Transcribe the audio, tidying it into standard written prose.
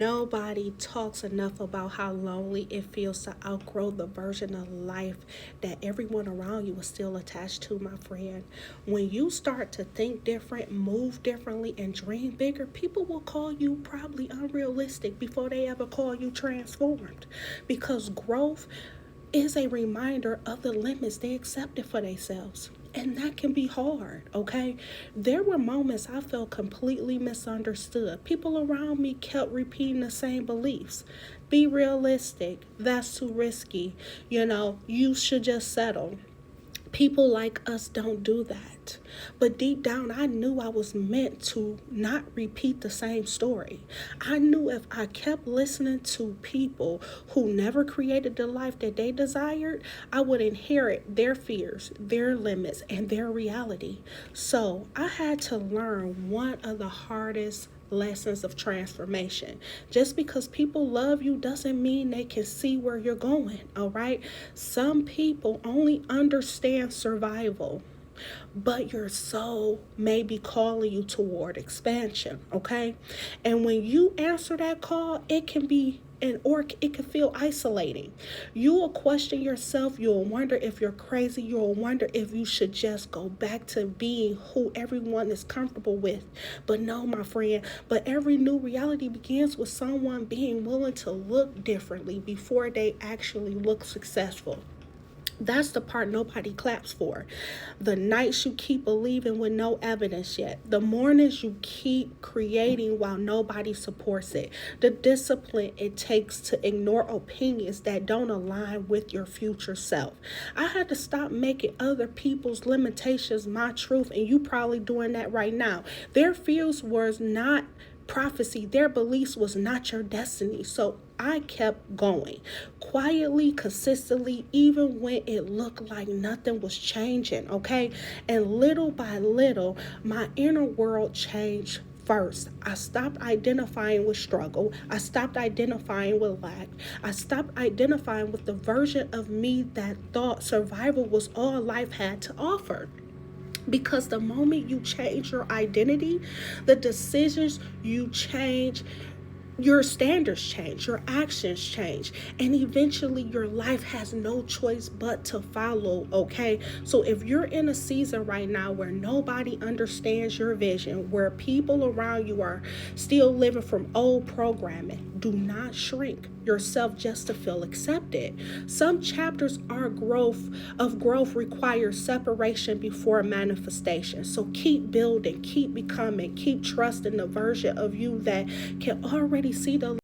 Nobody talks enough about how lonely it feels to outgrow the version of life that everyone around you is still attached to, my friend. When you start to think different, move differently, and dream bigger, people will call you probably unrealistic before they ever call you transformed. Because growth is a reminder of the limits they accepted for themselves. And that can be hard, okay? There were moments I felt completely misunderstood. People around me kept repeating the same beliefs. Be realistic. That's too risky. You should just settle. People like us don't do that. But deep down, I knew I was meant to not repeat the same story. I knew if I kept listening to people who never created the life that they desired, I would inherit their fears, their limits, and their reality. So I had to learn one of the hardest lessons of transformation. Just because people love you doesn't mean they can see where you're going, all right? Some people only understand survival, but your soul may be calling you toward expansion, okay? And when you answer that call, it can be or it can feel isolating. You will question yourself. You'll wonder if you're crazy. You'll wonder if you should just go back to being who everyone is comfortable with. But no, my friend, but every new reality begins with someone being willing to look differently before they actually look successful. That's the part nobody claps for. The nights you keep believing with no evidence yet. The mornings you keep creating while nobody supports it. The discipline it takes to ignore opinions that don't align with your future self. I had to stop making other people's limitations my truth, and you probably doing that right now. Their fears was not prophecy. Their beliefs was not your destiny. So I kept going quietly, consistently, even when it looked like nothing was changing, okay? And little by little, my inner world changed first. I stopped identifying with struggle. I stopped identifying with lack. I stopped identifying with the version of me that thought survival was all life had to offer. Because the moment you change your identity, the decisions you change, your standards change, your actions change, and eventually your life has no choice but to follow, okay? So if you're in a season right now where nobody understands your vision, where people around you are still living from old programming, do not shrink yourself just to feel accepted. Some chapters are growth require separation before manifestation. So keep building, keep becoming, keep trusting the version of you that can already see the